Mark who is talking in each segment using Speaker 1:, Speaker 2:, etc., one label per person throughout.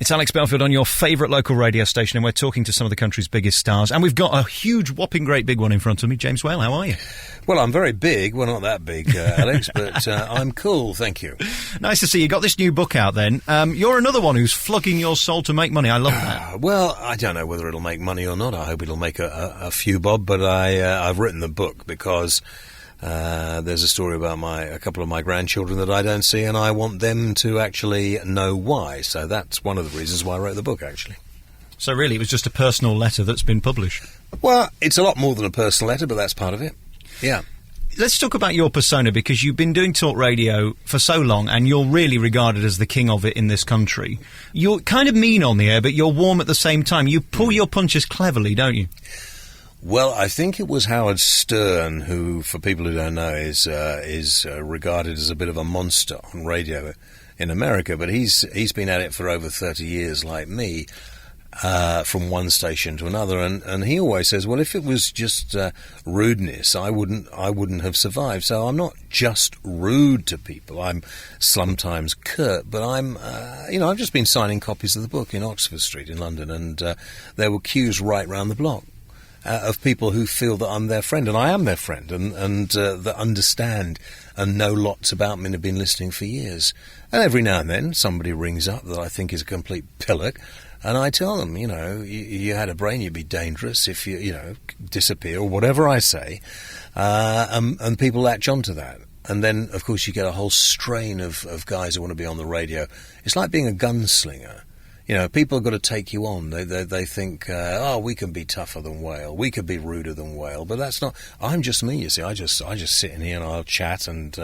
Speaker 1: It's Alex Belfield on your favourite local radio station, and we're talking to some of the country's biggest stars. And we've got a huge, whopping, great big one in front of me. James Whale, how are you?
Speaker 2: Well, I'm very big. Well, not that big, Alex, but I'm cool, thank you.
Speaker 1: Nice to see you. Got this new book out then. You're another one who's flogging your soul to make money. I love that.
Speaker 2: Well, I don't know whether it'll make money or not. I hope it'll make a few bob, but I've written the book because there's a story about a couple of my grandchildren that I don't see, and I want them to actually know why. So that's one of the reasons why I wrote the book, actually.
Speaker 1: So really, it was just a personal letter that's been published?
Speaker 2: Well, it's a lot more than a personal letter, but that's part of it. Yeah.
Speaker 1: Let's talk about your persona, because you've been doing talk radio for so long, and you're really regarded as the king of it in this country. You're kind of mean on the air, but you're warm at the same time. You pull your punches cleverly, don't you?
Speaker 2: Well, I think it was Howard Stern who, for people who don't know, is regarded as a bit of a monster on radio in America. But he's been at it for over 30 years, like me, from one station to another. And he always says, well, if it was just rudeness, I wouldn't have survived. So I'm not just rude to people. I'm sometimes curt, but I've just been signing copies of the book in Oxford Street in London, and there were queues right round the block. Of people who feel that I'm their friend, and I am their friend, and that understand and know lots about me and have been listening for years. And every now and then somebody rings up that I think is a complete pillock, and I tell them, you had a brain, you'd be dangerous if you disappear, or whatever I say, and people latch onto that. And then, of course, you get a whole strain of guys who want to be on the radio. It's like being a gunslinger. People have got to take you on. They think, we can be tougher than Whale. We could be ruder than Whale. But that's not... I'm just me, you see. I just sit in here and I'll chat and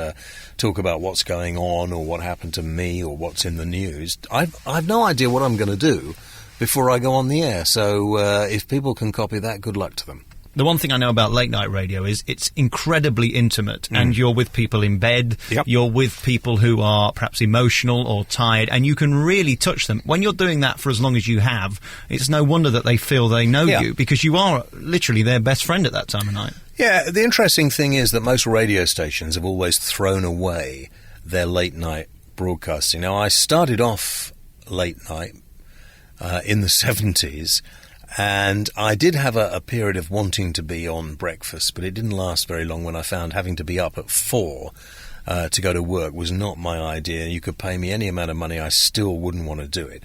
Speaker 2: talk about what's going on or what happened to me or what's in the news. I've no idea what I'm going to do before I go on the air. So if people can copy that, good luck to them.
Speaker 1: The one thing I know about late night radio is it's incredibly intimate, and you're with people in bed, You're with people who are perhaps emotional or tired, and you can really touch them. When you're doing that for as long as you have, it's no wonder that they feel they know you, because you are literally their best friend at that time of night.
Speaker 2: Yeah, the interesting thing is that most radio stations have always thrown away their late night broadcasting. Now, I started off late night in the 70s, and I did have a period of wanting to be on breakfast, but it didn't last very long when I found having to be up at 4 to go to work was not my idea. You could pay me any amount of money, I still wouldn't want to do it.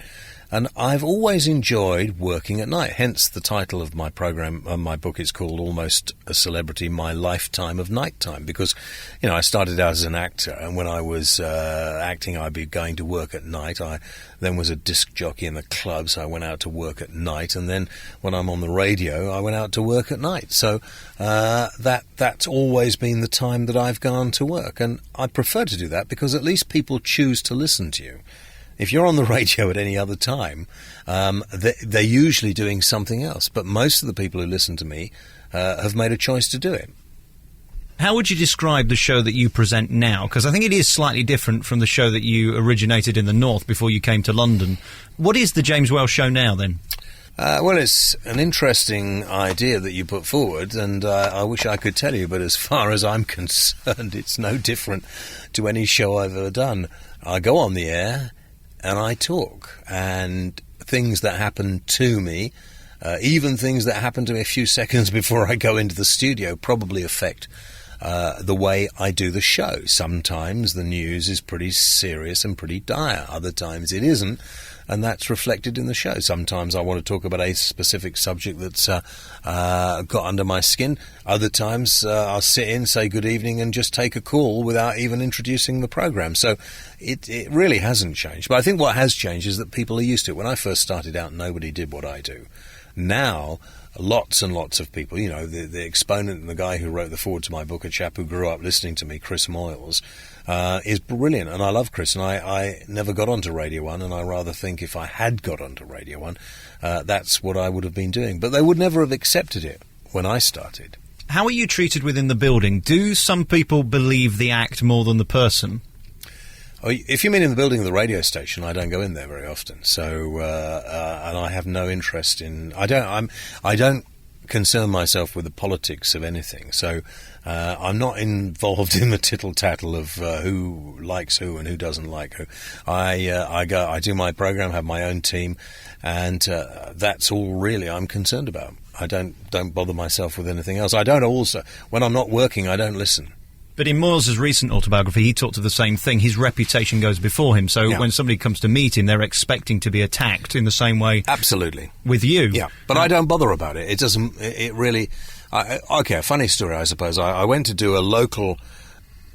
Speaker 2: And I've always enjoyed working at night, hence the title of my program. My book is called Almost a Celebrity, My Lifetime of Nighttime, because, I started out as an actor, and when I was acting, I'd be going to work at night. I then was a disc jockey in the club, so I went out to work at night, and then when I'm on the radio, I went out to work at night. So that's always been the time that I've gone to work, and I prefer to do that because at least people choose to listen to you. If you're on the radio at any other time, they're usually doing something else. But most of the people who listen to me have made a choice to do it.
Speaker 1: How would you describe the show that you present now? Because I think it is slightly different from the show that you originated in the North before you came to London. What is the James Whale Show now, then?
Speaker 2: Well, it's an interesting idea that you put forward, and I wish I could tell you, but as far as I'm concerned, it's no different to any show I've ever done. I go on the air and I talk, and things that happen to me, even things that happen to me a few seconds before I go into the studio, probably affect the way I do the show. Sometimes the news is pretty serious and pretty dire. Other times it isn't, and that's reflected in the show. Sometimes I want to talk about a specific subject that's got under my skin. Other times I'll sit in, say good evening, and just take a call without even introducing the program. So it really hasn't changed. But I think what has changed is that people are used to it. When I first started out, nobody did what I do. Now, lots and lots of people, the exponent and the guy who wrote the foreword to my book, a chap who grew up listening to me, Chris Moyles, is brilliant, and I love Chris, and I never got onto Radio 1, and I rather think if I had got onto Radio 1, that's what I would have been doing. But they would never have accepted it when I started.
Speaker 1: How are you treated within the building? Do some people believe the act more than the person?
Speaker 2: Oh, if you mean in the building of the radio station, I don't go in there very often. So, and I have no interest in. I don't concern myself with the politics of anything. So I'm not involved in the tittle-tattle of who likes who and who doesn't like who. I do my program, have my own team, and that's all really I'm concerned about. I don't bother myself with anything else. I don't also, when I'm not working, I don't listen.
Speaker 1: But in Moore's recent autobiography, he talked of the same thing. His reputation goes before him. So when somebody comes to meet him, they're expecting to be attacked in the same way.
Speaker 2: Absolutely.
Speaker 1: With you.
Speaker 2: Yeah, but I don't bother about it. It doesn't, it really... okay, a funny story, I suppose. I went to do a local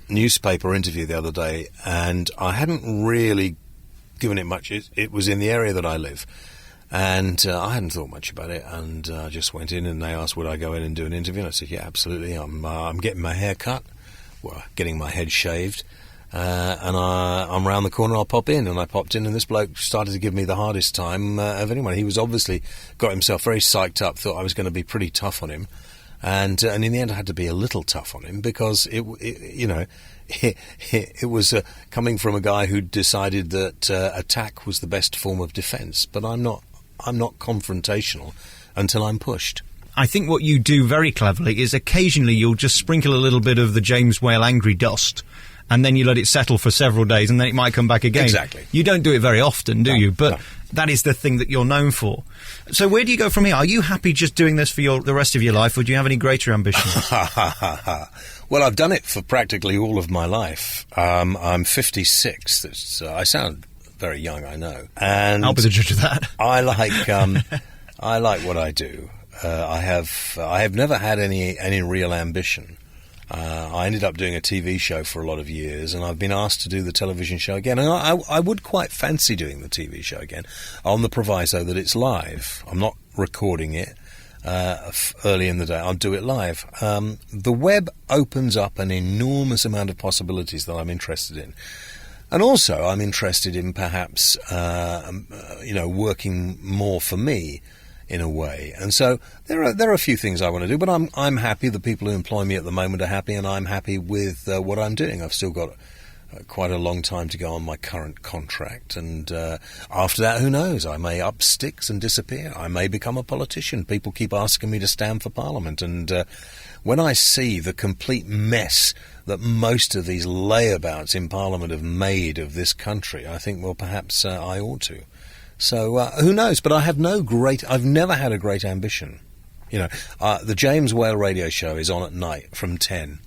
Speaker 2: newspaper interview the other day, and I hadn't really given it much. It was in the area that I live. And I hadn't thought much about it, and I just went in, and they asked would I go in and do an interview, and I said, yeah, absolutely. I'm getting my hair cut, getting my head shaved, and I'm round the corner, I'll pop in. And I popped in, and this bloke started to give me the hardest time of anyone. He was obviously got himself very psyched up, thought I was going to be pretty tough on him, and in the end I had to be a little tough on him, because it was coming from a guy who decided that attack was the best form of defence. But I'm not confrontational until I'm pushed.
Speaker 1: I think what you do very cleverly is occasionally you'll just sprinkle a little bit of the James Whale angry dust, and then you let it settle for several days, and then it might come back again.
Speaker 2: Exactly.
Speaker 1: You don't do it very often, do you? But that is the thing that you're known for. So where do you go from here? Are you happy just doing this for the rest of your life, or do you have any greater ambitions?
Speaker 2: Well, I've done it for practically all of my life. I'm 56. I sound very young, I know. And
Speaker 1: I'll be the judge of that.
Speaker 2: I like what I do. I have never had any real ambition. I ended up doing a TV show for a lot of years, and I've been asked to do the television show again. And I would quite fancy doing the TV show again, on the proviso that it's live. I'm not recording it early in the day. I'll do it live. The web opens up an enormous amount of possibilities that I'm interested in. And also, I'm interested in perhaps, working more for me, in a way. And so there are a few things I want to do, but I'm happy. The people who employ me at the moment are happy, and I'm happy with what I'm doing. I've still got quite a long time to go on my current contract, and after that, who knows? I may up sticks and disappear. I may become a politician. People keep asking me to stand for Parliament, and when I see the complete mess that most of these layabouts in Parliament have made of this country, I think, well, perhaps I ought to. So who knows? But I've never had a great ambition. The James Whale radio show is on at night from 10.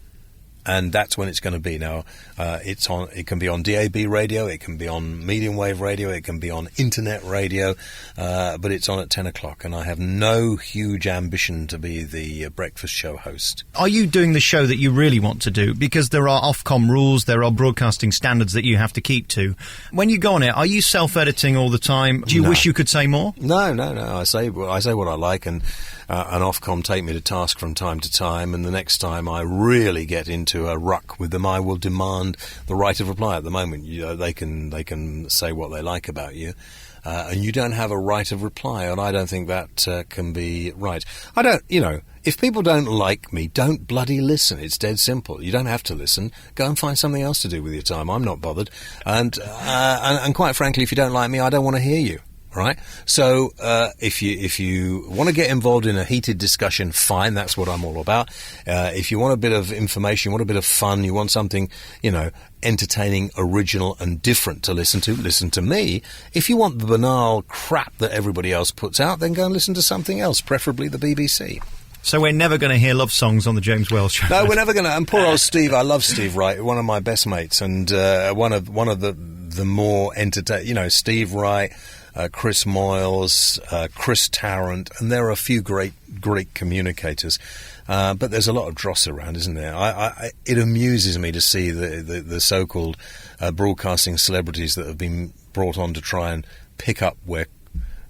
Speaker 2: And that's when it's going to be. Now, it can be on DAB radio, it can be on medium wave radio, it can be on internet radio, but it's on at 10 o'clock, and I have no huge ambition to be the breakfast show host.
Speaker 1: Are you doing the show that you really want to do? Because there are Ofcom rules, there are broadcasting standards that you have to keep to. When you go on it, are you self-editing all the time? Do you wish you could say more?
Speaker 2: No. I say what I like, and Ofcom take me to task from time to time, and the next time I really get into a ruck with them, I will demand the right of reply. At the moment, they can say what they like about you, and you don't have a right of reply, and I don't think that can be right. I don't, if people don't like me, don't bloody listen. It's dead simple. You don't have to listen. Go and find something else to do with your time. I'm not bothered, and quite frankly, if you don't like me, I don't want to hear you. Right, so if you want to get involved in a heated discussion, fine. That's what I'm all about. If you want a bit of information, you want a bit of fun, you want something, entertaining, original, and different to listen to me. If you want the banal crap that everybody else puts out, then go and listen to something else, preferably the BBC.
Speaker 1: So we're never going to hear love songs on the James Whale show.
Speaker 2: No, we're never going to. And poor old Steve, I love Steve Wright, one of my best mates, and one of the more entertaining. Steve Wright. Chris Moyles, Chris Tarrant, and there are a few great communicators, but there's a lot of dross around, isn't there? It amuses me to see the so-called broadcasting celebrities that have been brought on to try and pick up where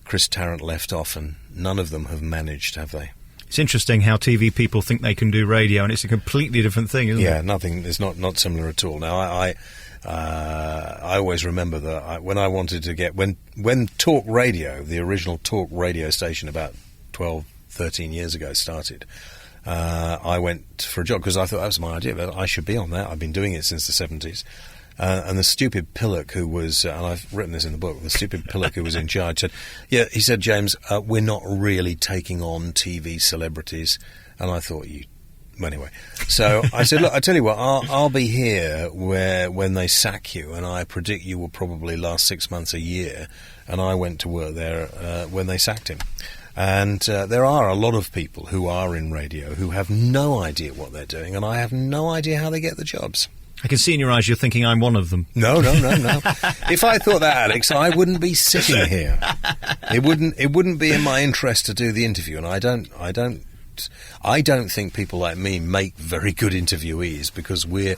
Speaker 2: Chris Tarrant left off, and none of them have managed, have they?
Speaker 1: It's interesting how TV people think they can do radio, and it's a completely different thing, isn't it?
Speaker 2: Yeah, nothing. It's not similar at all. Now, I always remember that when I wanted to get when Talk Radio, the original Talk Radio station, about 12, 13 years ago started. I went for a job because I thought that was my idea. That I should be on that. I've been doing it since the 70s, And the stupid pillock who was, and I've written this in the book, the stupid pillock who was in charge said, he said, James, we're not really taking on TV celebrities. And I thought, anyway. So I said, look, I tell you what, I'll be here when they sack you, and I predict you will probably last 6 months, a year. And I went to work there when they sacked him. And there are a lot of people who are in radio who have no idea what they're doing, and I have no idea how they get the jobs.
Speaker 1: I can see in your eyes you're thinking I'm one of them.
Speaker 2: No. If I thought that, Alex, I wouldn't be sitting here. It wouldn't be in my interest to do the interview, and I don't think people like me make very good interviewees, because we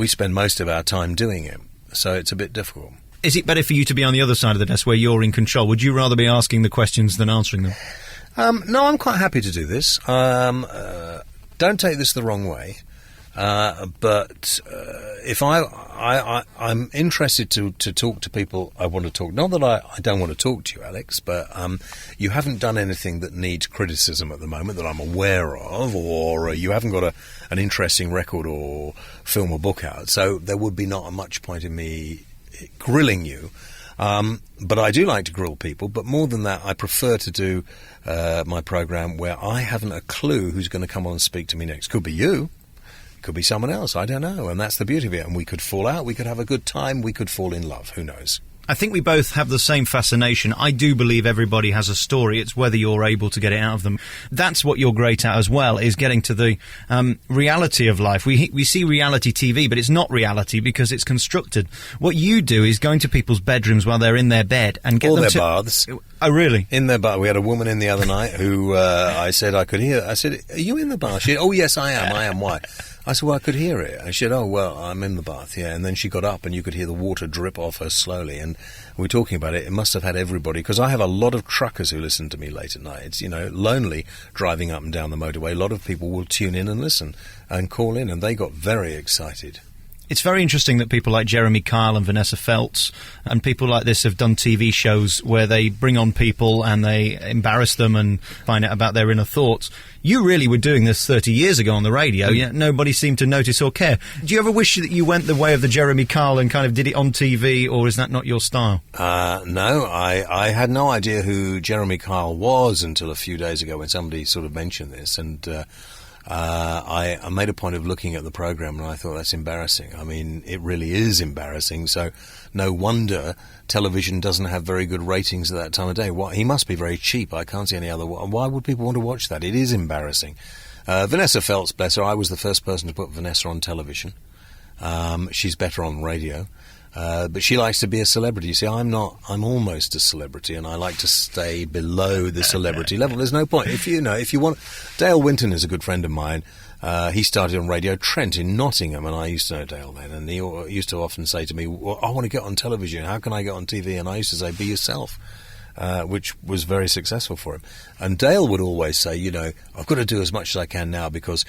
Speaker 2: spend most of our time doing it. So it's a bit difficult.
Speaker 1: Is it better for you to be on the other side of the desk where you're in control? Would you rather be asking the questions than answering them?
Speaker 2: No, I'm quite happy to do this. Don't take this the wrong way. But if I'm interested to talk to people I want to talk. Not that I don't want to talk to you, Alex, but you haven't done anything that needs criticism at the moment that I'm aware of, or you haven't got an interesting record or film or book out. So there would be not much point in me grilling you. But I do like to grill people. But more than that, I prefer to do my program where I haven't a clue who's going to come on and speak to me next. Could be you. Could be someone else, I don't know, and that's the beauty of it. And we could fall out, we could have a good time, we could fall in love, who knows.
Speaker 1: I think we both have the same fascination. I do believe everybody has a story. It's whether you're able to get it out of them. That's what you're great at as well, is getting to the reality of life. We see reality TV, but it's not reality because it's constructed. What you do is go into people's bedrooms while they're in their bed and get
Speaker 2: all
Speaker 1: them
Speaker 2: their
Speaker 1: to...
Speaker 2: baths.
Speaker 1: Oh, really?
Speaker 2: In their bath. We had a woman in the other night who I said I could hear. I said, are you in the bath? She said, oh, yes, I am. Why? I said, well, I could hear it. I said, oh, well, I'm in the bath, yeah. And then she got up and you could hear the water drip off her slowly. And we were talking about it. It must have had everybody, because I have a lot of truckers who listen to me late at night. It's, lonely driving up and down the motorway. A lot of people will tune in and listen and call in, and they got very excited.
Speaker 1: It's very interesting that people like Jeremy Kyle and Vanessa Feltz and people like this have done TV shows where they bring on people and they embarrass them and find out about their inner thoughts. You really were doing this 30 years ago on the radio, yet nobody seemed to notice or care. Do you ever wish that you went the way of the Jeremy Kyle and kind of did it on TV, or is that not your style?
Speaker 2: No, I had no idea who Jeremy Kyle was until a few days ago when somebody sort of mentioned this, and I made a point of looking at the programme, and I thought, that's embarrassing. I mean, it really is embarrassing, so no wonder television doesn't have very good ratings at that time of day. He must be very cheap. I can't see any other. Why would people want to watch that? It is embarrassing. Vanessa Feltz, bless her, I was the first person to put Vanessa on television. She's better on radio. But she likes to be a celebrity. You see, I'm not. I'm almost a celebrity, and I like to stay below the celebrity level. There's no point. If you want, Dale Winton is a good friend of mine. He started on Radio Trent in Nottingham, and I used to know Dale then, and he used to often say to me, well, I want to get on television. How can I get on TV? And I used to say, be yourself, which was very successful for him. And Dale would always say, I've got to do as much as I can now because,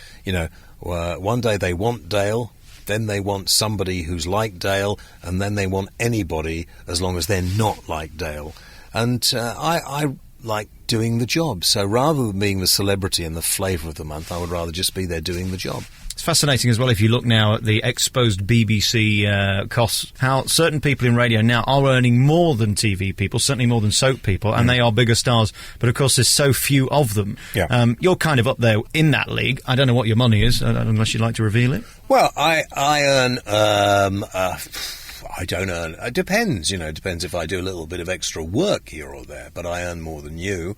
Speaker 2: one day they want Dale, then they want somebody who's like Dale, and then they want anybody as long as they're not like Dale. And I like doing the job. So rather than being the celebrity and the flavour of the month, I would rather just be there doing the job.
Speaker 1: It's fascinating as well, if you look now at the exposed BBC costs, how certain people in radio now are earning more than TV people, certainly more than soap people, and they are bigger stars. But of course, there's so few of them.
Speaker 2: Yeah.
Speaker 1: You're kind of up there in that league. I don't know what your money is, unless you'd like to reveal it.
Speaker 2: Well, I earn... I don't earn... It depends, It depends if I do a little bit of extra work here or there. But I earn more than you.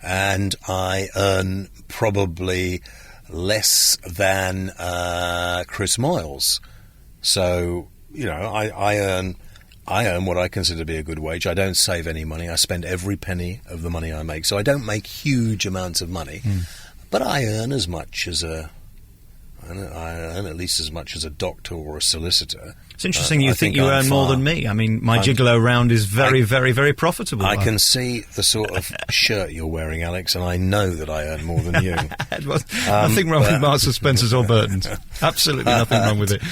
Speaker 2: And I earn probably less than Chris Moyles. So, I earn what I consider to be a good wage. I don't save any money. I spend every penny of the money I make. So I don't make huge amounts of money. But I earn as much as I earn at least as much as a doctor or a solicitor.
Speaker 1: It's interesting you think you earn more than me. I mean, my gigolo round is very, very, very profitable.
Speaker 2: I can see the sort of shirt you're wearing, Alex, and I know that I earn more than you.
Speaker 1: Nothing wrong with Marks and Spencer's or Burton's. Absolutely nothing wrong with it.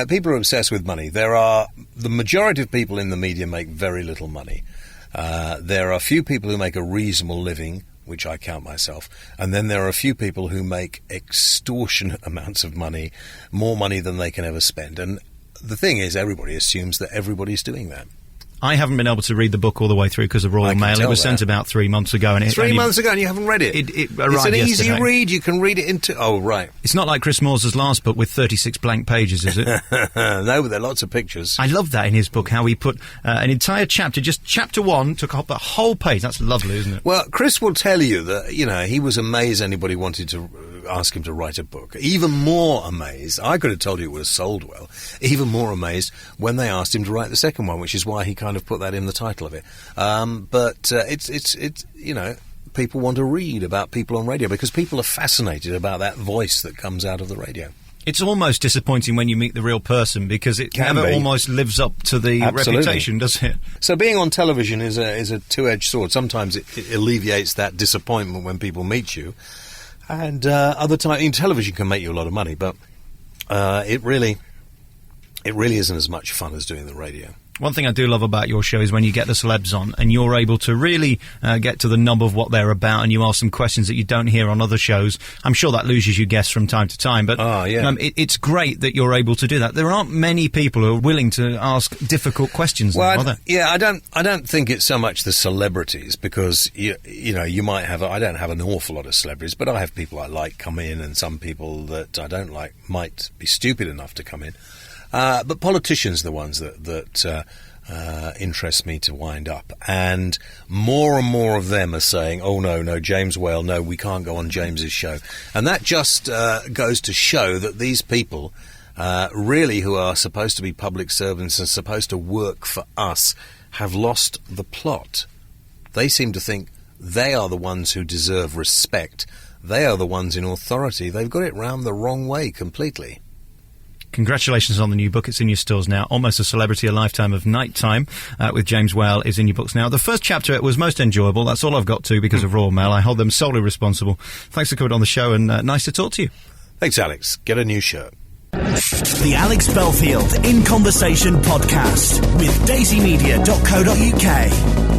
Speaker 2: People are obsessed with money. The majority of people in the media make very little money. There are a few people who make a reasonable living, which I count myself, and then there are a few people who make extortionate amounts of money, more money than they can ever spend. And the thing is, everybody assumes that everybody's doing that.
Speaker 1: I haven't been able to read the book all the way through because of Royal Mail. It was sent about 3 months ago. And
Speaker 2: 3 months ago and you haven't read it?
Speaker 1: It
Speaker 2: it's
Speaker 1: arrived
Speaker 2: an easy
Speaker 1: yesterday.
Speaker 2: read. You can read it into... Oh, right.
Speaker 1: It's not like Chris Moore's last book with 36 blank pages, is it?
Speaker 2: No, but there are lots of pictures.
Speaker 1: I love that in his book, how he put an entire chapter, just chapter 1, took up a whole page. That's lovely, isn't it?
Speaker 2: Well, Chris will tell you that, he was amazed anybody wanted to ask him to write a book. Even more amazed, I could have told you it would have sold well, even more amazed when they asked him to write the second one, which is why he kind of put that in the title of it. But it's people want to read about people on radio because people are fascinated about that voice that comes out of the radio.
Speaker 1: It's almost disappointing when you meet the real person because it never almost lives up to the reputation, does it?
Speaker 2: So being on television is a two-edged sword. Sometimes it alleviates that disappointment when people meet you, and other times television can make you a lot of money, but it really isn't as much fun as doing the radio.
Speaker 1: One thing I do love about your show is when you get the celebs on and you're able to really get to the nub of what they're about and you ask them questions that you don't hear on other shows. I'm sure that loses you guests from time to time, but it's great that you're able to do that. There aren't many people who are willing to ask difficult questions now, are there?
Speaker 2: Yeah, I don't think it's so much the celebrities because, you might have... I don't have an awful lot of celebrities, but I have people I like come in and some people that I don't like might be stupid enough to come in. But politicians are the ones that interest me to wind up. And more of them are saying, oh, no, James Whale, no, we can't go on James's show. And that just goes to show that these people, really who are supposed to be public servants and supposed to work for us, have lost the plot. They seem to think they are the ones who deserve respect. They are the ones in authority. They've got it round the wrong way completely.
Speaker 1: Congratulations on the new book. It's in your stores now. Almost a Celebrity, a Lifetime of Nighttime with James Whale is in your books now. The first chapter was most enjoyable. That's all I've got to because of Royal Mail. I hold them solely responsible. Thanks for coming on the show and nice to talk to you.
Speaker 2: Thanks, Alex. Get a new shirt.
Speaker 3: The Alex Belfield In Conversation podcast with daisymedia.co.uk.